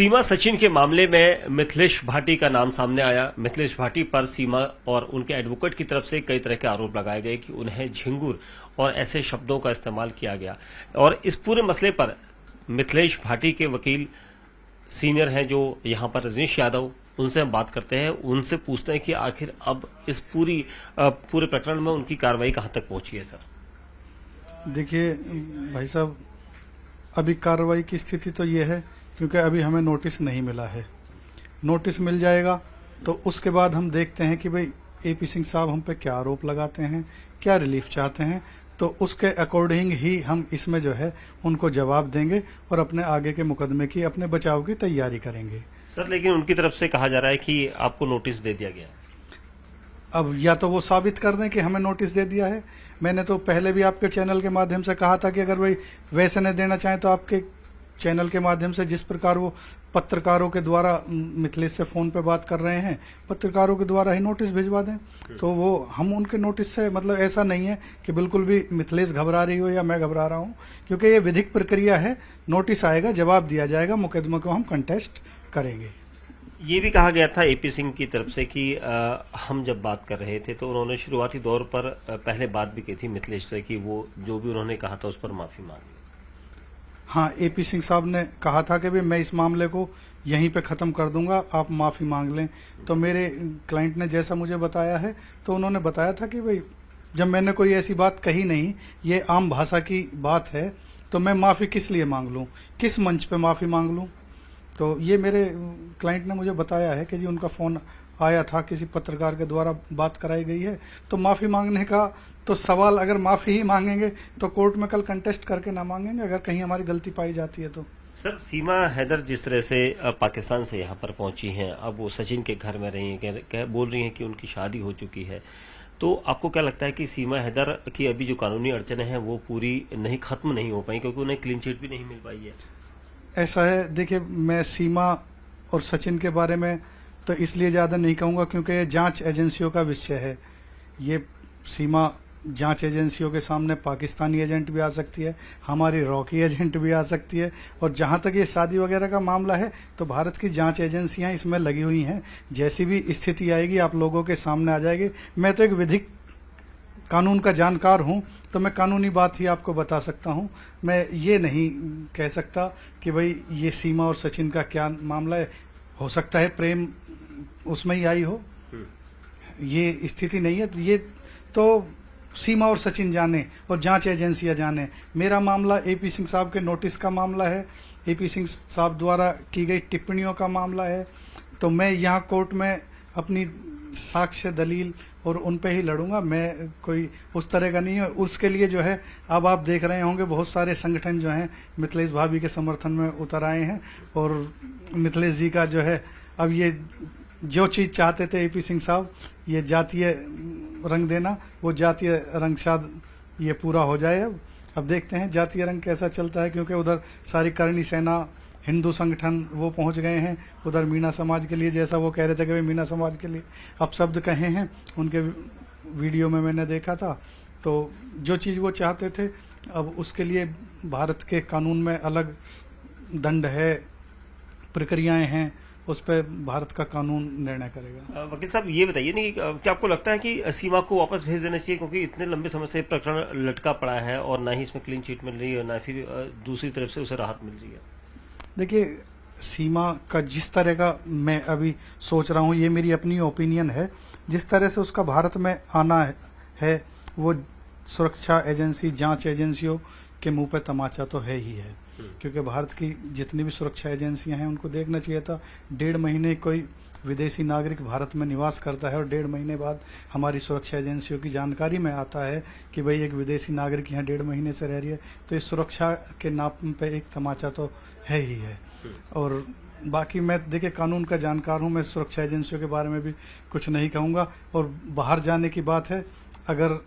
सीमा सचिन के मामले में मिथिलेश भाटी का नाम सामने आया। मिथिलेश भाटी पर सीमा और उनके एडवोकेट की तरफ से कई तरह के आरोप लगाए गए कि उन्हें झिंगुर और ऐसे शब्दों का इस्तेमाल किया गया। और इस पूरे मसले पर मिथिलेश भाटी के वकील सीनियर हैं जो यहां पर रजनीश यादव, उनसे हम बात करते हैं, उनसे पूछते हैं कि आखिर अब इस पूरे प्रकरण में उनकी कार्रवाई कहां तक पहुंची है। सर देखिए भाई साहब, अभी कार्रवाई की स्थिति तो ये है क्योंकि अभी हमें नोटिस नहीं मिला है। नोटिस मिल जाएगा तो उसके बाद हम देखते हैं कि भाई एपी सिंह साहब हम पे क्या आरोप लगाते हैं, क्या रिलीफ चाहते हैं, तो उसके अकॉर्डिंग ही हम इसमें जो है उनको जवाब देंगे और अपने आगे के मुकदमे की, अपने बचाव की तैयारी करेंगे। सर लेकिन उनकी तरफ से कहा जा रहा है कि आपको नोटिस दे दिया गया है। अब या तो वो साबित कर दें कि हमें नोटिस दे दिया है। मैंने तो पहले भी आपके चैनल के माध्यम से कहा था कि अगर भाई वैसे नहीं देना चाहें तो आपके चैनल के माध्यम से जिस प्रकार वो पत्रकारों के द्वारा मिथिलेश से फोन पे बात कर रहे हैं, पत्रकारों के द्वारा ही नोटिस भिजवा दें। तो वो हम उनके नोटिस से, मतलब ऐसा नहीं है कि बिल्कुल भी मिथिलेश घबरा रही हो या मैं घबरा रहा हूं, क्योंकि ये विधिक प्रक्रिया है। नोटिस आएगा, जवाब दिया जाएगा, मुकदमे को हम कंटेस्ट करेंगे। ये भी कहा गया था एपी सिंह की तरफ से कि हम जब बात कर रहे थे तो उन्होंने शुरुआती दौर पर पहले बात भी की थी मिथिलेश से कि वो जो भी उन्होंने कहा था उस पर माफी मांगी। हाँ, एपी सिंह साहब ने कहा था कि भाई मैं इस मामले को यहीं पे ख़त्म कर दूंगा, आप माफ़ी मांग लें। तो मेरे क्लाइंट ने जैसा मुझे बताया है तो उन्होंने बताया था कि भाई जब मैंने कोई ऐसी बात कही नहीं, ये आम भाषा की बात है, तो मैं माफ़ी किस लिए मांग लूँ, किस मंच पे माफ़ी मांग लूँ। तो ये मेरे क्लाइंट ने मुझे बताया है कि जी उनका फ़ोन आया था, किसी पत्रकार के द्वारा बात कराई गई है। तो माफ़ी मांगने का तो सवाल, अगर माफ़ी ही मांगेंगे तो कोर्ट में कल कंटेस्ट करके ना मांगेंगे अगर कहीं हमारी गलती पाई जाती है तो। सर सीमा हैदर जिस तरह से पाकिस्तान से यहाँ पर पहुंची हैं, अब वो सचिन के घर में रही हैं, बोल रही हैं कि उनकी शादी हो चुकी है, तो आपको क्या लगता है कि सीमा हैदर की अभी जो कानूनी अड़चनें हैं वो पूरी नहीं, खत्म नहीं हो पाई क्योंकि उन्हें क्लीन चिट भी नहीं मिल पाई है? ऐसा है, देखिए मैं सीमा और सचिन के बारे में तो इसलिए ज़्यादा नहीं कहूँगा क्योंकि ये जांच एजेंसियों का विषय है। ये सीमा जांच एजेंसियों के सामने पाकिस्तानी एजेंट भी आ सकती है, हमारी रॉकी एजेंट भी आ सकती है, और जहां तक ये शादी वगैरह का मामला है तो भारत की जांच एजेंसियां इसमें लगी हुई हैं। जैसी भी स्थिति आएगी आप लोगों के सामने आ जाएगी। मैं तो एक विधिक कानून का जानकार हूं तो मैं कानूनी बात ही आपको बता सकता हूं। मैं ये नहीं कह सकता कि भाई ये सीमा और सचिन का क्या मामला है। हो सकता है प्रेम उसमें ही आई हो, ये स्थिति नहीं है। ये तो सीमा और सचिन जाने और जांच एजेंसियां जाने। मेरा मामला एपी सिंह साहब के नोटिस का मामला है, एपी सिंह साहब द्वारा की गई टिप्पणियों का मामला है। तो मैं यहाँ कोर्ट में अपनी साक्ष्य दलील और उन पे ही लड़ूंगा। मैं कोई उस तरह का नहीं है। उसके लिए जो है अब आप देख रहे होंगे बहुत सारे संगठन जो हैं मिथिलेश भाभी के समर्थन में उतर आए हैं, और मिथिलेश जी का जो है अब ये जो चीज़ चाहते थे एपी सिंह साहब, ये जातीय रंग देना, वो जातीय रंग शायद ये पूरा हो जाए। अब देखते हैं जातीय रंग कैसा चलता है, क्योंकि उधर सारी करणी सेना, हिंदू संगठन वो पहुंच गए हैं। उधर मीना समाज के लिए, जैसा वो कह रहे थे कि भाई मीना समाज के लिए अब शब्द कहे हैं, उनके वीडियो में मैंने देखा था। तो जो चीज़ वो चाहते थे अब उसके लिए भारत के कानून में अलग दंड है, प्रक्रियाएं हैं, उस पर भारत का कानून निर्णय करेगा। वकील साहब ये बताइए नहीं, क्या आपको लगता है कि सीमा को वापस भेज देना चाहिए, क्योंकि इतने लंबे समय से प्रकरण लटका पड़ा है और ना ही इसमें क्लीन चिट मिल रही है, ना फिर दूसरी तरफ से उसे राहत मिल रही है? देखिए सीमा का जिस तरह का मैं अभी सोच रहा हूँ, ये मेरी अपनी ओपिनियन है, जिस तरह से उसका भारत में आना है वो सुरक्षा एजेंसी, जांच एजेंसियों के मुंह पे तमाचा तो है ही है। क्योंकि भारत की जितनी भी सुरक्षा एजेंसियां हैं उनको देखना चाहिए था। 1.5 महीने कोई विदेशी नागरिक भारत में निवास करता है और 1.5 महीने बाद हमारी सुरक्षा एजेंसियों की जानकारी में आता है कि भाई एक विदेशी नागरिक यहाँ 1.5 महीने से रह रही है, तो इस सुरक्षा के नाम पे एक तमाचा तो है ही है। और बाकी मैं देखिए कानून का जानकार हूँ, मैं सुरक्षा एजेंसियों के बारे में भी कुछ नहीं कहूँगा। और बाहर जाने की बात है, अगर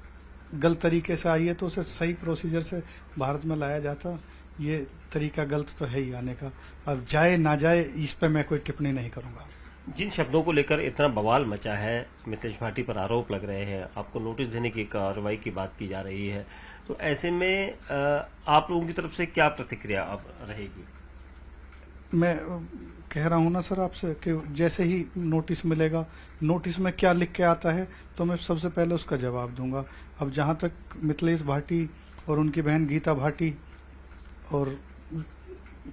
गलत तरीके से आई है तो उसे सही प्रोसीजर से भारत में लाया जाता। ये तरीका गलत तो है ही आने का। अब जाए ना जाए इस पे मैं कोई टिप्पणी नहीं करूंगा। जिन शब्दों को लेकर इतना बवाल मचा है, मिथिलेश भाटी पर आरोप लग रहे हैं, आपको नोटिस देने की कार्रवाई की बात की जा रही है, तो ऐसे में आप लोगों की तरफ से क्या प्रतिक्रिया अब रहेगी? मैं कह रहा हूँ ना सर आपसे कि जैसे ही नोटिस मिलेगा, नोटिस में क्या लिख के आता है तो मैं सबसे पहले उसका जवाब दूंगा। अब जहाँ तक मिथिलेश भाटी और उनकी बहन गीता भाटी और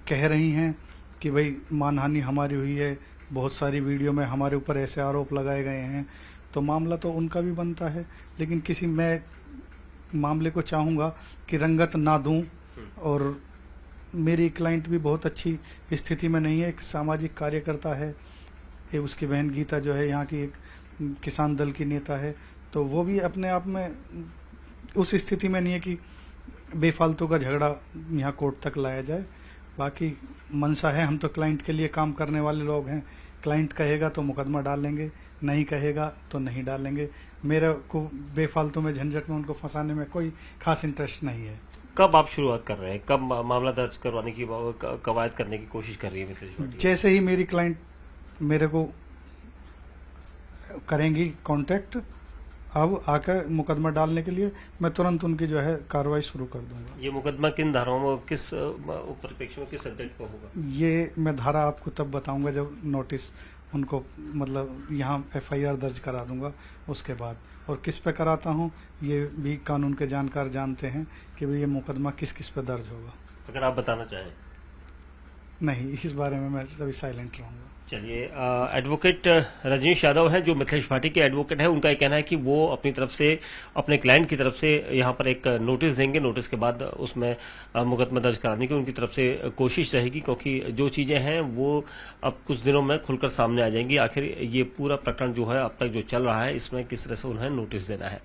कह रही हैं कि भाई मानहानि हमारी हुई है, बहुत सारी वीडियो में हमारे ऊपर ऐसे आरोप लगाए गए हैं, तो मामला तो उनका भी बनता है, लेकिन मैं मामले को चाहूँगा कि रंगत ना दूं। और मेरी क्लाइंट भी बहुत अच्छी स्थिति में नहीं है, एक सामाजिक कार्यकर्ता है, ये उसकी बहन गीता जो है यहाँ की एक किसान दल की नेता है, तो वो भी अपने आप में उस स्थिति में नहीं है कि बेफालतू का झगड़ा यहाँ कोर्ट तक लाया जाए। बाकी मनसा है, हम तो क्लाइंट के लिए काम करने वाले लोग हैं, क्लाइंट कहेगा तो मुकदमा डालेंगे, नहीं कहेगा तो नहीं डालेंगे। मेरे को बेफालतू में झंझट में उनको फंसाने में कोई खास इंटरेस्ट नहीं है। कब आप शुरुआत कर रहे हैं, कब मामला दर्ज करवाने की कवायद करने की कोशिश कर रही है मिथिलेश भाटी? जैसे ही मेरी क्लाइंट मेरे को करेंगी कांटेक्ट, अब आकर मुकदमा डालने के लिए मैं तुरंत उनकी जो है कार्रवाई शुरू कर दूंगा। ये मुकदमा किन धाराओं में, किस परिप्रेक्ष्य में, किस सब्जेक्ट पर होगा? ये मैं धारा आपको तब बताऊंगा जब नोटिस उनको मतलब यहाँ एफआईआर दर्ज करा दूंगा उसके बाद। और किस पे कराता हूँ ये भी कानून के जानकार जानते हैं कि भाई ये मुकदमा किस किस पे दर्ज होगा। अगर आप बताना चाहें। नहीं, इस बारे में मैं अभी साइलेंट रहूंगा। चलिए, एडवोकेट रजनीश यादव हैं जो मिथिलेश भाटी के एडवोकेट हैं। उनका ये कहना है कि वो अपनी तरफ से, अपने क्लाइंट की तरफ से यहाँ पर एक नोटिस देंगे, नोटिस के बाद उसमें मुकदमा दर्ज कराने की उनकी तरफ से कोशिश रहेगी, क्योंकि जो चीजें हैं वो अब कुछ दिनों में खुलकर सामने आ जाएंगी। आखिर ये पूरा प्रकरण जो है अब तक जो चल रहा है, इसमें किस तरह से उन्हें नोटिस देना है।